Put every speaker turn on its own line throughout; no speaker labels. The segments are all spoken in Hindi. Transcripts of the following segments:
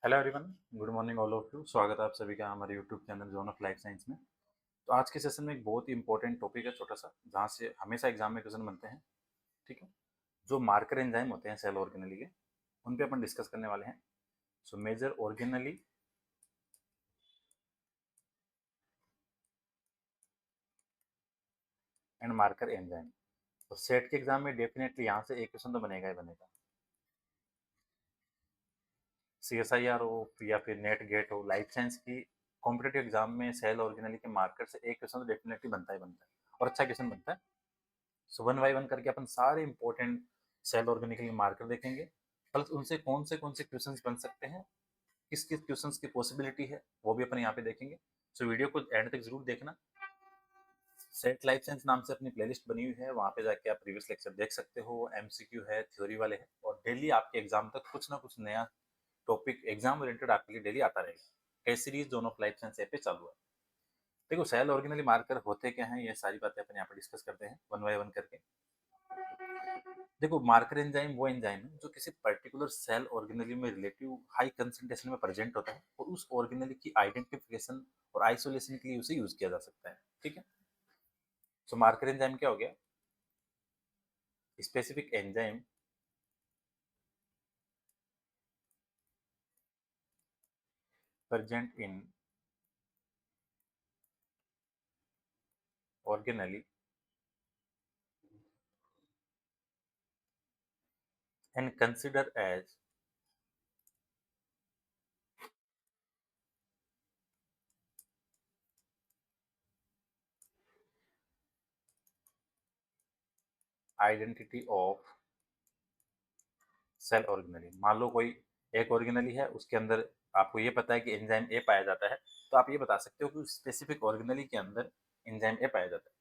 Hello everyone, good morning all of you. स्वागत है आप सभी का हमारे YouTube channel zone of life science में। तो आज के सेशन में एक बहुत ही इंपॉर्टेंट टॉपिक है, छोटा सा, जहाँ से हमेशा एग्जाम में क्वेश्चन बनते हैं। ठीक है, जो मार्कर एंजाइम होते हैं सेल ऑर्गेनेली के, उन पे अपन डिस्कस करने वाले हैं। So major organelle and marker enzyme. तो सेट के एग्जाम में डेफिनेटली यहाँ से एक क्वेश्चन तो बनेगा ही बनेगा। CSIR हो या फिर नेट गेट हो, लाइफ साइंस की कॉम्पिटेटिव एग्जाम में सेल ऑर्गेनेली के मार्कर से एक क्वेश्चन तो डेफिनेटली बनता ही बनता है, और अच्छा क्वेश्चन बनता है। सो वन बाई वन करके अपन सारे इंपॉर्टेंट सेल ऑर्गेनिकली मार्कर देखेंगे, प्लस उनसे कौन से क्वेश्चंस बन सकते हैं, किस किस क्वेश्चंस की पॉसिबिलिटी है, वो भी अपन यहाँ पे देखेंगे। सो वीडियो को एंड तक जरूर देखना। सेट लाइफ साइंस नाम से अपनी प्लेलिस्ट बनी हुई है, वहाँ पे जाके आप प्रीवियस लेक्चर देख सकते हो। MCQ है, थ्योरी वाले हैं, और डेली आपके एग्जाम तक कुछ ना कुछ नया टॉपिक एग्जाम ओरिएंटेड आपके लिए डेली आता रहेगा। Test series zone of life science app पे चालू है। देखो, सेल ऑर्गेनली मार्कर होते क्या हैं, ये सारी बातें अपन यहाँ पे डिस्कस करते हैं वन बाय वन करके। देखो, मार्कर एंजाइम वो एंजाइम है जो किसी पर्टिकुलर सेल ऑर्गेनेली में रिलेटिव हाई कंसंट्रेशन में प्रेजेंट होता है, और उस ऑर्गेनेली की आइडेंटिफिकेशन और आइसोलेशन के लिए उसे यूज किया जा सकता है। ठीक है, सो मार्कर एंजाइम क्या हो गया? Specific enzyme present in organelle and consider as identity of cell organelle. मान लो कोई एक ऑर्गेनेली है, उसके अंदर आपको ये पता है कि एंजाइम ए पाया जाता है, तो आप ये बता सकते हो कि उस स्पेसिफिक ऑर्गेनेली के अंदर एंजाइम ए पाया जाता है।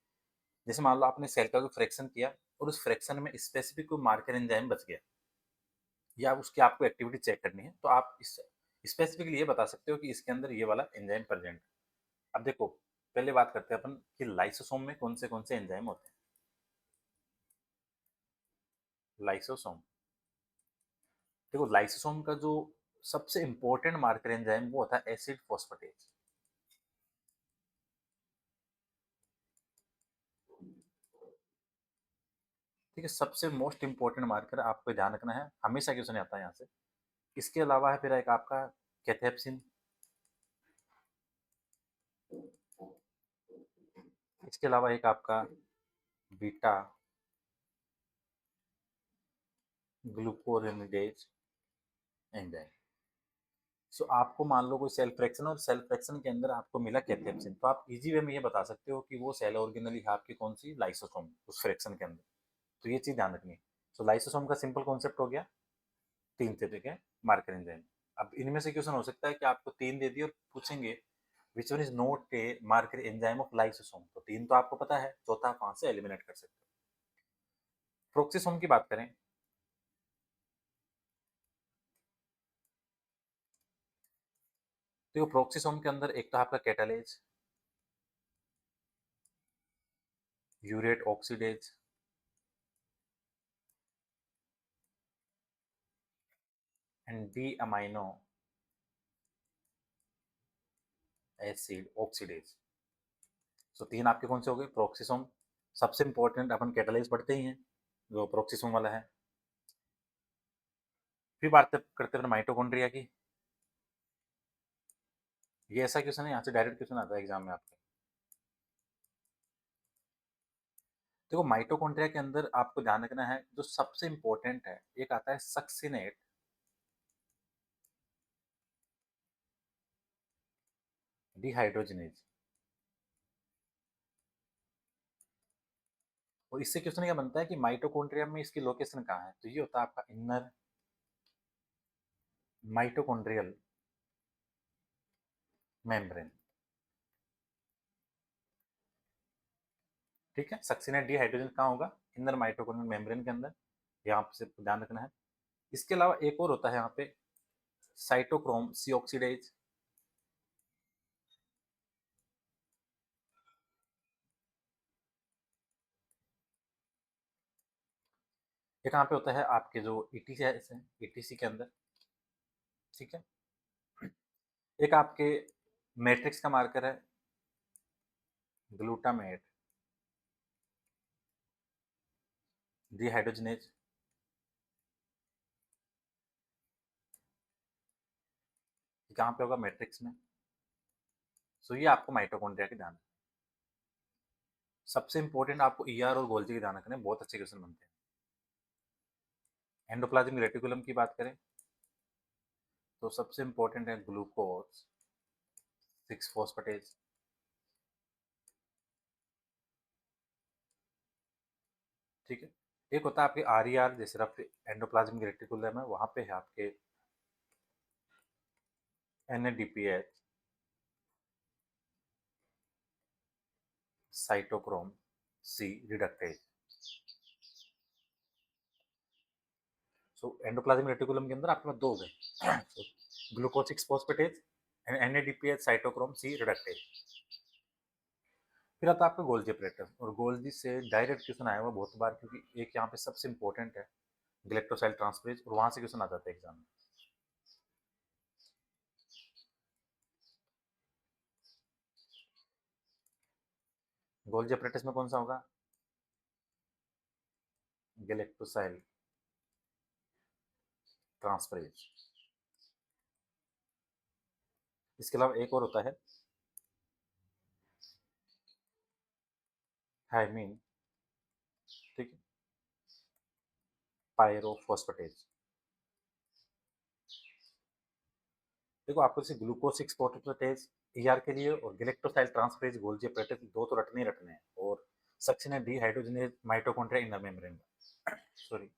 जैसे मान लो आपने सेल का कोई फ्रैक्शन किया, और उस फ्रैक्शन में स्पेसिफिक कोई मार्कर एंजाइम बच गया, या उसकी आपको एक्टिविटी चेक करनी है, तो आप इस स्पेसिफिकली ये बता सकते हो कि इसके अंदर ये वाला एंजाइम प्रेजेंट है। अब देखो, पहले बात करते हैं अपन कि लाइसोसोम में कौन से एंजाइम होते हैं। लाइसोसोम, देखो लाइसोसोम का जो सबसे इंपॉर्टेंट मार्कर एंजाइम वो होता है एसिड फोस्फेटेज। ठीक है, सबसे मोस्ट इंपॉर्टेंट मार्कर आपको ध्यान रखना है, हमेशा क्वेश्चन आता है यहाँ से। इसके अलावा है फिर एक आपका कैथेप्सिन। इसके अलावा एक आपका बीटा ग्लूकोरेनिडेज एंजाइम। सो आपको मान लो कोई सेल फ्रैक्शन, और सेल फ्रैक्शन के अंदर आपको मिला कैथेप्सिन, तो आप इजी वे में ये बता सकते हो कि वो सेल ऑर्गेनली है आपकी कौन सी, लाइसोसोम, उस फ्रैक्शन के अंदर। तो ये चीज ध्यान रखनी है। सो लाइसोसोम का सिंपल कॉन्सेप्ट हो गया, तीन तरह के मार्कर एंजाइम। अब इनमें से क्वेश्चन हो सकता है कि आपको तीन दे दिए और पूछेंगे which one is not a marker enzyme of lysosome, तो तीन तो आपको पता है, चौथा आप वहां से एलिमिनेट कर सकते हो। प्रोक्सिसोम की बात करें, तो प्रोक्सिसोम के अंदर एक तो आपका catalase, urate oxidase, and D amino acid oxidase. So तीन आपके कौन से हो गए? प्रोक्सिसोम, सबसे इंपॉर्टेंट अपन कैटालाइज पढ़ते ही हैं, जो प्रोक्सिसोम वाला है। फिर बात करते हैं माइटोकॉन्ड्रिया की। ये ऐसा क्वेश्चन है, यहाँ से डायरेक्ट क्वेश्चन आता है एग्जाम में आपके। देखो, माइटोकॉन्ड्रिया के अंदर आपको ध्यान रखना है, जो सबसे इंपॉर्टेंट है, एक आता है सक्सिनेट डिहाइड्रोजनेज। और इससे क्वेश्चन क्या बनता है कि माइटोकॉन्ड्रिया में इसकी लोकेशन कहाँ है, तो ये होता है आपका इनर माइटोकॉन्ड्रियल मेम्ब्रेन। ठीक है, सक्सिनेट डिहाइड्रोजन कहाँ होगा? इनर माइटोकॉन्ड्रियल मेम्ब्रेन के अंदर, यहाँ से ध्यान रखना है। इसके अलावा एक और होता है यहाँ पे, साइटोक्रोम सी ऑक्सीडेज। ये कहाँ पे होता है? आपके जो ईटीसी है, ईटीसी के अंदर। ठीक है, एक आपके मैट्रिक्स का मार्कर है ग्लूटामेट डिहाइड्रोजनेज, कहाँ पे होगा मैट्रिक्स में। सो ये आपको माइटोकॉन्ड्रिया के ध्यान रखना। सबसे इंपॉर्टेंट आपको ईआर और गोल्जी के ध्यान रखने, बहुत अच्छे क्वेश्चन बनते हैं। एंडोप्लाज्मिक रेटिकुलम की बात करें तो सबसे इंपॉर्टेंट है ग्लूकोज 6 फॉस्फेटेज। ठीक है, एक होता है आपके आर ई आर, जैसे रफ एंडोप्लाज्मिक रेटिकुलम है वहां पे है आपके NADPH साइटोक्रोम C रिडक्टेज। सो एंडोप्लाज्मिक रेटिकुलम के अंदर आपके पास दो हो गए, glucose 6 phosphatase and NADPH cytochrome C reductase. फिर आता है आपका गोल्जी ऑपरेटर, और गोल्जी से डायरेक्ट क्वेश्चन आया हुआ बहुत बार, क्योंकि एक यहाँ पे सबसे इंपॉर्टेंट है गलेक्टोसाइल ट्रांसफरेज, और वहां से क्वेश्चन आ जाता है एग्जाम में। गोल्जी ऑपरेटर्स में कौन सा होगा, गलेक्टोसाइल ट्रांसफरेज। इसके अलावा एक और होता है हाइमीन, ठीक है, पायरोफॉस्फेटेज। देखो आपको जैसे ग्लूकोज 6 फॉस्फेटेज ER के लिए और गैलेक्टोसाइल ट्रांसफरेज गोल्जी ऑपरेटर दो तो रटने ही रटने हैं, और suction dehydrogenase mitochondria inner membrane का। सॉरी,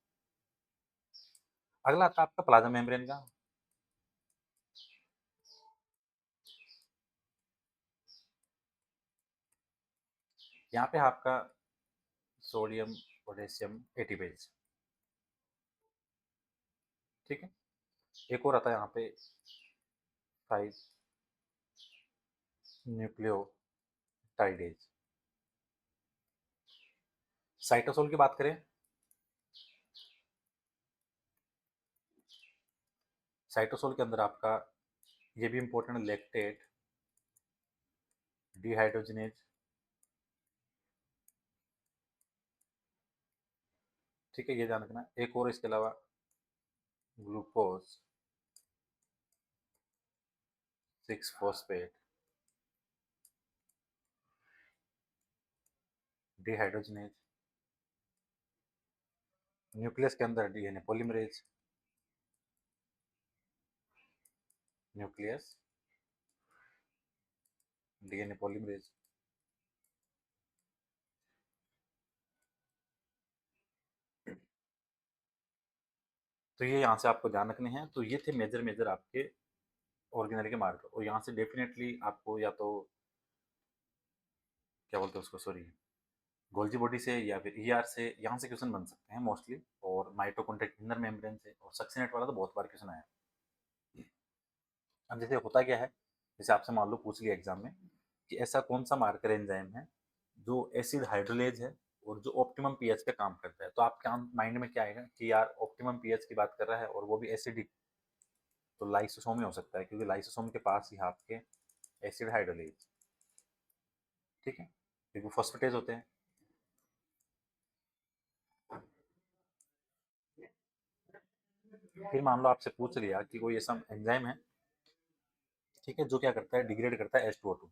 अगला आता है आपका प्लाज्मा मेम्ब्रेन का। यहाँ पे आपका सोडियम पोटेशियम एटीपेज, ठीक है। एक और आता है यहाँ पे 5 न्यूक्लियोटाइडेज। साइटोसोल की बात करें, साइटोसोल के अंदर आपका ये भी इंपॉर्टेंट लैक्टेट डिहाइड्रोजनेज, ठीक है, ये ध्यान रखना। एक और इसके अलावा ग्लूकोज 6 फॉस्फेट डिहाइड्रोजनेज, न्यूक्लियस के अंदर DNA polymerase, nucleus DNA polymerase. तो ये यहाँ से आपको ध्यान रखने हैं। तो ये थे मेजर मेजर आपके ऑर्गेनल के मार्कर, और यहाँ से डेफिनेटली आपको या तो क्या बोलते हैं उसको, सॉरी, गोल्जी बॉडी से या फिर ER से यहाँ से क्वेश्चन बन सकते हैं मोस्टली, और माइटोकॉन्ड्रिया इनर मेम्ब्रेन से, और सक्सिनेट वाला तो बहुत बार क्वेश्चन आया। अब जैसे होता क्या है, जैसे आपसे मान लो पूछ लिया एग्जाम में कि ऐसा कौन सा मार्कर एंजाइम है जो एसिड हाइड्रोलेज है और जो ऑप्टिमम पीएच पे काम करता है, तो आपके माइंड में क्या आएगा कि यार ऑप्टिमम पीएच की बात कर रहा है और वो भी एसिडिक, तो लाइसोसोम ही हो सकता है, क्योंकि लाइसोसोम के पास ही आपके एसिड हाइड्रोलेज, ठीक है, क्योंकि फॉस्फेटेज होते हैं। फिर मान लो आपसे पूछ लिया कि कोई ऐसा एंजाइम है, ठीक है, जो क्या करता है, डिग्रेड करता है H2O2,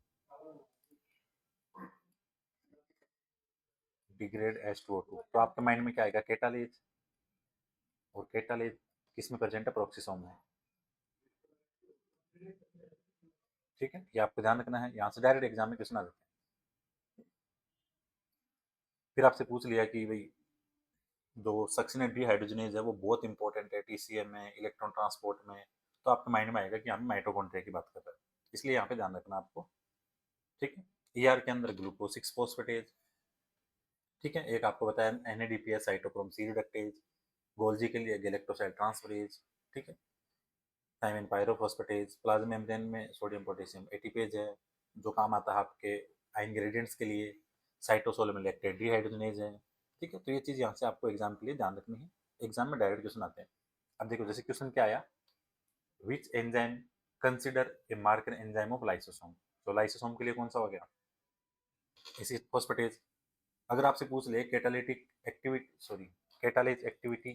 डिग्रेड H2O2, तो आपके माइंड में क्या आएगा, केटालेज, और केटालेज किस में प्रेजेंट है, प्रोक्सीसोम में, ठीक है, ये आपको ध्यान रखना है। यहाँ से डायरेक्ट एग्जाम में क्वेश्चन आ जाते हैं। फिर आपसे पूछ लिया कि भाई जो सक्सिनेट डिहाइड्रोजनेज है वो बहुत इंपॉर्टेंट है TCM में, इलेक्ट्रॉन ट्रांसपोर्ट में, तो आपके माइंड में आएगा कि हम माइटोकॉन्ड्रिया की बात कर रहे हैं, इसलिए यहाँ पे ध्यान रखना आपको, ठीक है। ER के अंदर ग्लूकोज 6 फॉस्फेटेज, ठीक है, एक आपको बताया NADPH cytochrome C reductase, Golgi के लिए गैलेक्टोसाइल ट्रांसफरेज, ठीक है, थायमिन पायरोफॉस्फेटेज, प्लाज्मा मेम्ब्रेन में सोडियम पोटेशियम एटीपेज है जो काम आता है आपके इंग्रेडिएंट्स के लिए, साइटोसोल में लैक्टेट डिहाइड्रोजनेज है, ठीक है। तो ये चीज़ यहाँ से आपको एग्जाम के लिए ध्यान रखनी है, एग्जाम में डायरेक्ट क्वेश्चन आते हैं। अब देखो जैसे क्वेश्चन क्या आया, which enzyme consider a marker enzyme of lysosome. तो लाइसोसोम के लिए कौन सा हो गया, एसिड फोस्फेटेज। अगर आपसे पूछ ले catalytic activity, sorry catalyst activity,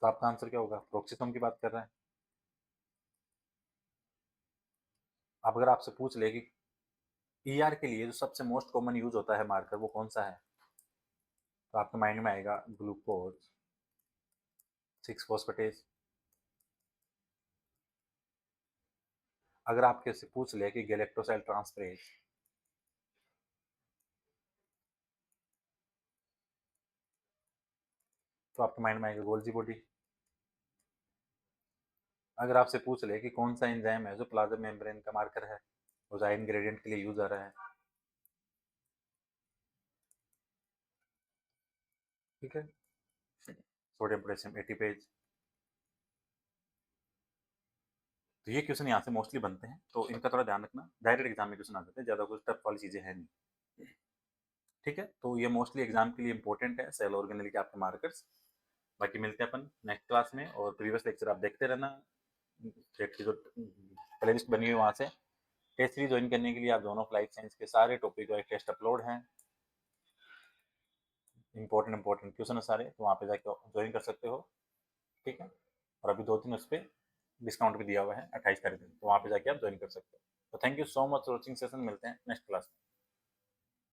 तो आपका आंसर क्या होगा, प्रोक्सीसोम की बात कर रहे हैं। अब अगर आपसे पूछ ले कि ईआर के लिए जो सबसे मोस्ट कॉमन यूज होता है मार्कर वो कौन सा है, तो आपके माइंड में आएगा ग्लूकोज, 6 फॉस्फेटेज। अगर आपके से पूछ ले कि गैलेक्टोसाइल ट्रांसफरेज, तो आपके माइंड में आएगा गोल्जी बॉडी। अगर आपसे पूछ ले कि कौन सा एंजाइम है जो प्लाज्मा मेम्ब्रेन का मार्कर है, वो जाइन ग्रेडियंट के लिए यूज आ रहा है, ठीक है, सोडियम पोटेशियम एटीपेज। तो ये क्वेश्चन यहाँ से मोस्टली बनते हैं, तो इनका थोड़ा ध्यान रखना, डायरेक्ट एग्जाम में क्वेश्चन आ जाते हैं, ज़्यादा कुछ टफ वाली चीज़ें हैं नहीं, ठीक है। तो ये मोस्टली एग्जाम के लिए इंपॉर्टेंट है, सेल ऑर्गेनेल के आपके मार्कर्स। बाकी मिलते हैं अपन नेक्स्ट क्लास में, और प्रीवियस लेक्चर आप देखते रहना, सेट की जो प्ले लिस्ट बनी हुई है वहाँ से। टेस्ट सीरीज ज्वाइन करने के लिए आप दोनों लाइफ साइंस के सारे टॉपिक का टेस्ट अपलोड हैं, इंपॉर्टेंट क्वेश्चन है सारे, तो वहाँ पे जाके ज्वाइन कर सकते हो, ठीक है। और अभी 2 दिन उस पर डिस्काउंट भी दिया हुआ है 28 तारीख तक, तो वहाँ पे जाके आप ज्वाइन कर सकते हो। तो thank you so much for watching session, मिलते हैं नेक्स्ट क्लास में।